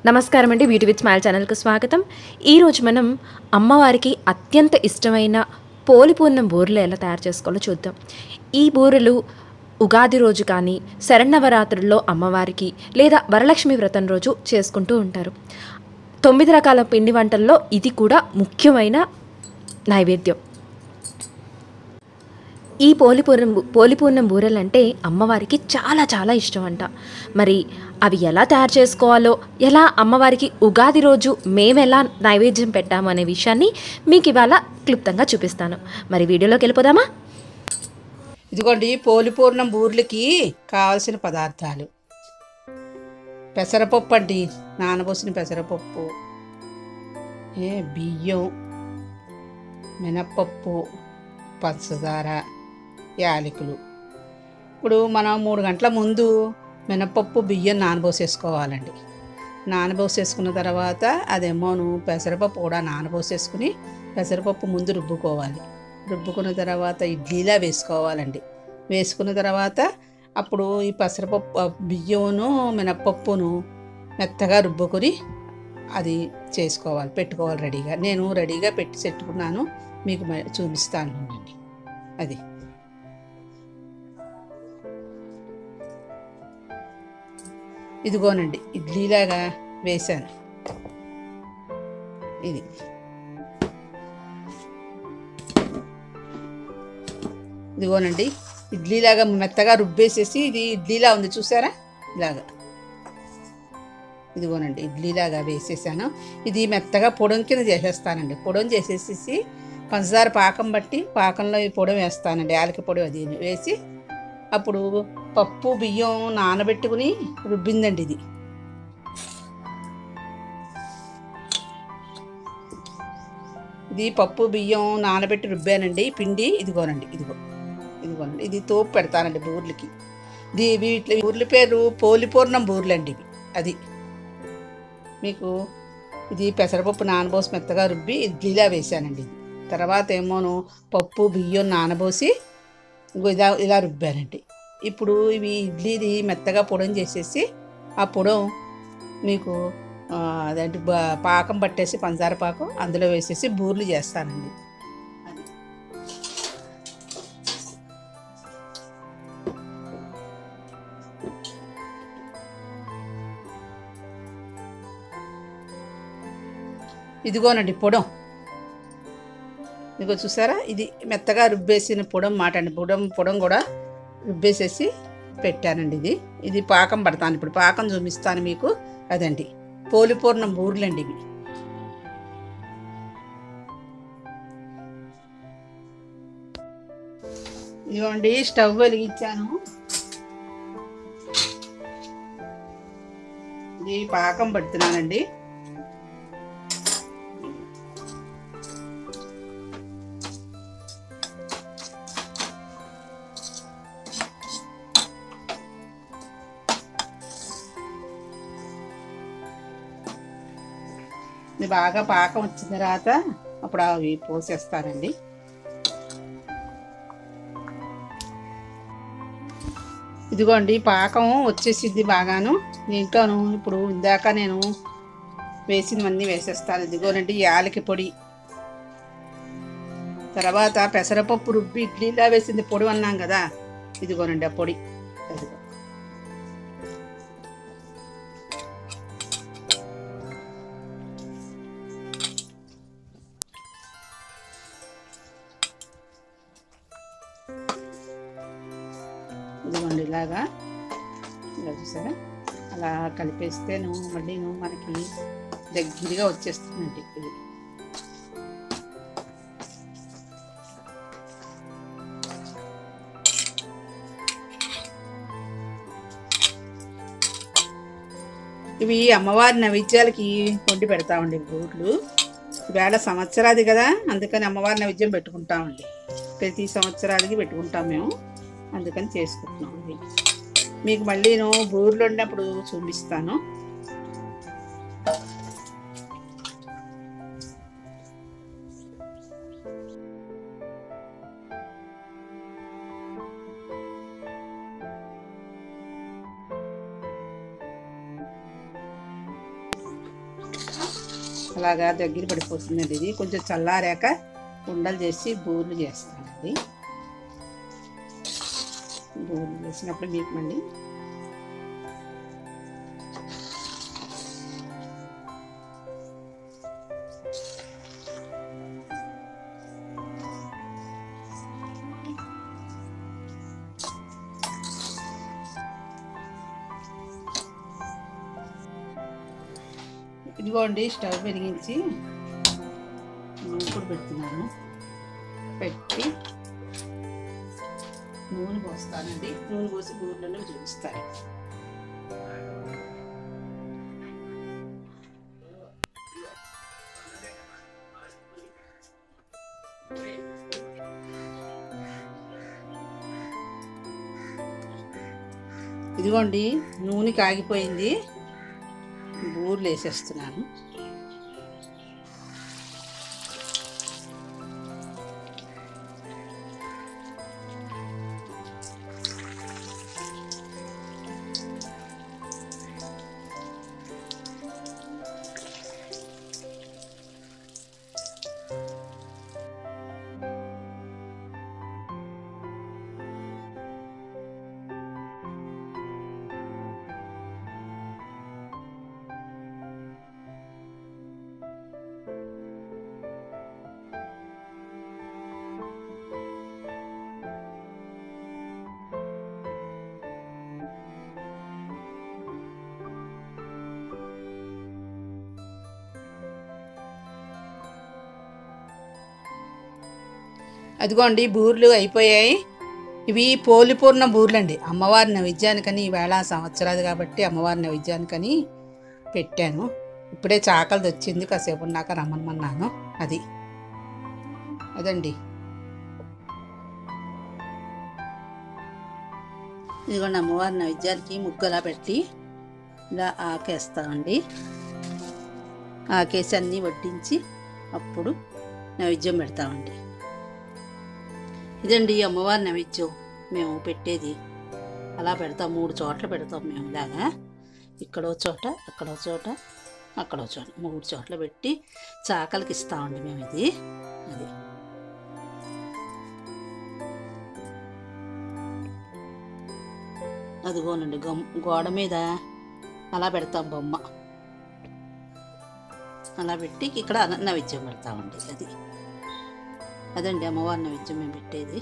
నమస్కారం అండి. Beauty with smile ఛానల్‌కి స్వాగతం. ఈరోజు మనం అమ్మవారికి అత్యంత ఇష్టమైన పోలిపూర్ణం బూరెలు ఎలా తయారు చేసుకోవాలో చూద్దాం. ఈ బూరెలు ఉగాది రోజు కానీ, శరన్నవరాత్రుల్లో అమ్మవారికి లేదా వరలక్ష్మి వ్రతం రోజు చేసుకుంటూ ఉంటారు. 9 రకాల పిండి వంటల్లో ఇది కూడా ముఖ్యమైన నైవేద్యం. ఈ పోలిపూర్ణం బూరెలంటే అమ్మవారికి చాలా ఇష్టం అంట. మరి అవి ఎలా తయారు చేసుకోవాలో, ఎలా అమ్మవారికి ఉగాది రోజు మేమెలా నైవేద్యం పెట్టాము అనే విషయాన్ని మీకు ఇవాళ క్లుప్తంగా చూపిస్తాను. మరి వీడియోలోకి వెళ్ళిపోదామా? ఇదిగోండి, పోలిపూర్ణం బూర్లకి కావాల్సిన పదార్థాలు: పెసరపప్పు అండి, నానబోసిన పెసరపప్పు, బియ్యం, మినప్పప్పు, పంచదార, యాలకులు. ఇప్పుడు మనం 3 గంటల ముందు మినప్పప్పు బియ్యం నానబోసేసుకోవాలండి. నానబోసేసుకున్న తర్వాత అదేమోను పెసరపప్పు కూడా నానబోసేసుకుని పెసరపప్పు ముందు రుబ్బుకోవాలి. రుబ్బుకున్న తర్వాత ఇడ్లీలా వేసుకోవాలండి. వేసుకున్న తర్వాత అప్పుడు ఈ పెసరపప్పు బియ్యమును మినప్పప్పును మెత్తగా రుబ్బుకొని అది చేసుకోవాలి, పెట్టుకోవాలి రెడీగా. నేను రెడీగా పెట్టి పెట్టుకున్నాను, మీకు చూపిస్తాను అండి. అది ఇదిగోనండి, ఇడ్లీలాగా వేశాను. ఇది ఇదిగోనండి, ఇడ్లీలాగా మెత్తగా రుబ్బేసేసి ఇది ఇడ్లీలా ఉంది, చూసారా? ఇలాగా ఇదిగోనండి, ఇడ్లీలాగా వేసేసాను. ఇది మెత్తగా పొడం కింద చేసేస్తానండి. పొడం చేసేసి పంచదార పాకం బట్టి పాకంలో ఈ పొడం వేస్తానండి, యాలకి పొడి అది వేసి అప్పుడు పప్పు బియ్యం నానబెట్టుకుని రుబ్బిందండి. ఇది పప్పు బియ్యం నానబెట్టి రుబ్బానండి పిండి. ఇదిగోనండి, ఇదిగోనండి, ఇది తోపు పెడతానండి బూర్లకి. వీటి బూర్ల పేరు పోలిపూర్ణం బూర్లండి ఇవి. అది మీకు ఇది పెసరపప్పు నానబోసి మెత్తగా రుబ్బి ఇడ్లీలా వేసానండి. ఇది తర్వాత ఏమోను పప్పు బియ్యం నానబోసి ఇలా రుబ్బానండి. ఇప్పుడు ఇవి ఇడ్లీది మెత్తగా పొడం చేసేసి ఆ పొడం మీకు అదేంటి పాకం పట్టేసి పంచదార పాకం అందులో వేసేసి బూర్లు చేస్తానండి. ఇదిగోనండి పొడం, ఇదిగో చూసారా? ఇది మెత్తగా రుబ్బేసిన పొడం మాట అండి. పొడం కూడా రుబ్బేసేసి పెట్టానండి. ఇది పాకం పడతాను. ఇప్పుడు పాకం చూపిస్తాను మీకు. అదండి పోలిపూర్ణం బూర్లండి ఇవి. ఇదిగోండి, స్టవ్ వెలిగించాను. ఇది పాకం పడుతున్నానండి. ఇది బాగా పాకం వచ్చిన తర్వాత అప్పుడు అవి పోసేస్తానండి. ఇదిగోండి, పాకం వచ్చేసింది బాగాను. దీంట్లోను ఇప్పుడు ఇందాక నేను వేసినవన్నీ వేసేస్తాను. ఇదిగోనండి, యాలకి పొడి, తర్వాత పెసరపప్పు రుబ్బి ఇడ్లీలా వేసింది పొడి అన్నాం కదా, ఇదిగోనండి ఆ పొడి. ఇదిగోండి ఇలా చూసారా? అలా కలిపేస్తేను మళ్ళీ మనకి దగ్గరగా వచ్చేస్తుందండి. ఇది ఇవి అమ్మవారి నైవేద్యాలకి వండి పెడతామండి బూర్లు. ఈవేళ సంవత్సరాది కదా, అందుకని అమ్మవారి నైవేద్యం పెట్టుకుంటామండి. ప్రతి సంవత్సరానికి పెట్టుకుంటాం మేము, అందుకని చేసుకుంటున్నాం. మీకు మళ్ళీ నేను బూర్లు వండినప్పుడు చూపిస్తాను. అలాగా దగ్గర పడిపోతుందండి. ఇది కొంచెం చల్లారాక ఉండలు చేసి బూరెలు చేస్తానండి. బూరెలు చేసినప్పుడు మీకు మళ్ళీ ఇదిగోండి స్టవ్ వెలిగించి ఇప్పుడు పెడుతున్నాను. పెట్టి నూనె పోస్తానండి. నూనె పోసి బూరెలను చూపిస్తాను. ఇదిగోండి నూనె కాగిపోయింది. బూరెలు వేసేస్తున్నాను. అదిగోండి బూరెలు అయిపోయాయి. ఇవి పోలిపూర్ణ బూరెలు అండి. అమ్మవారి నైవేద్యానికని ఈవేళ సంవత్సరాది కాబట్టి అమ్మవారి నైవేద్యానికని పెట్టాను. ఇప్పుడే చాకలిది వచ్చింది, కాసేపు ఉన్నాక రమ్మన్నాను. అదండి. ఇదిగోండి అమ్మవారి నైవేద్యానికి ముగ్గులా పెట్టి ఇలా ఆకేస్తామండి. ఆకేసి అన్నీ వడ్డించి అప్పుడు నైవేద్యం పెడతామండి. ఇదండి అమ్మవారి నైవేద్యం మేము పెట్టేది. అలా పెడతాం, 3 చోట్ల పెడతాం మేము. ఇలాగా ఇక్కడో చోట, అక్కడో చోట, అక్కడో చోట, 3 చోట్ల పెట్టి చాకలికి ఇస్తామండి మేము. ఇది అదిగోనండి గోడ మీద అలా పెడతాం బొమ్మ. అలా పెట్టి ఇక్కడ నైవేద్యం పెడతామండి. అదండి అమ్మవారి నైవేద్యం మేము పెట్టేది.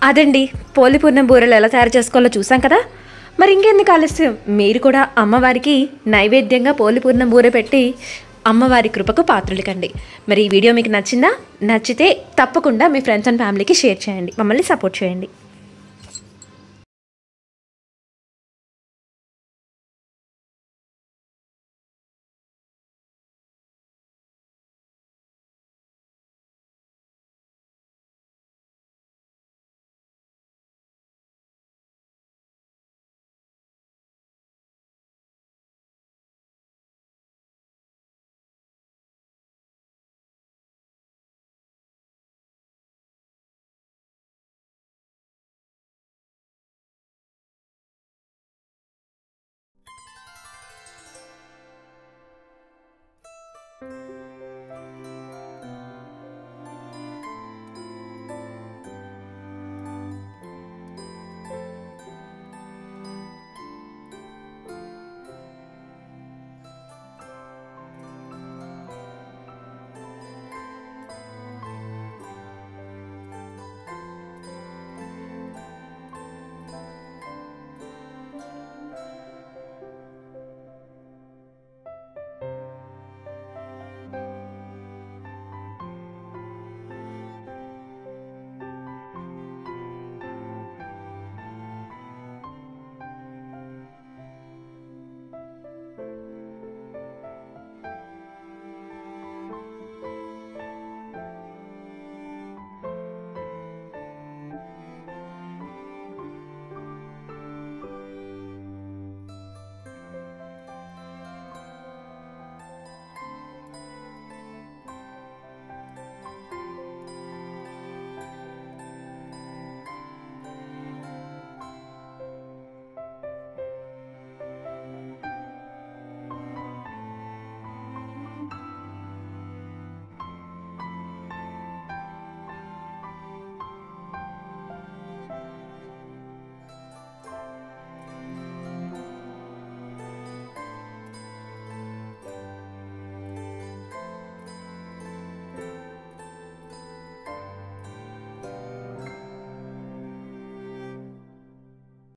అదండి పోలిపూర్ణం బూరెలు ఎలా తయారు చేసుకోవాలో చూసాం కదా. మరి ఇంకెందుకు ఆలస్యం, మీరు కూడా అమ్మవారికి నైవేద్యంగా పోలిపూర్ణం బూరె పెట్టి అమ్మవారి కృపకు పాత్రలు కండి. మరి ఈ వీడియో మీకు నచ్చిందా? నచ్చితే తప్పకుండా మీ ఫ్రెండ్స్ అండ్ ఫ్యామిలీకి షేర్ చేయండి. మమ్మల్ని సపోర్ట్ చేయండి.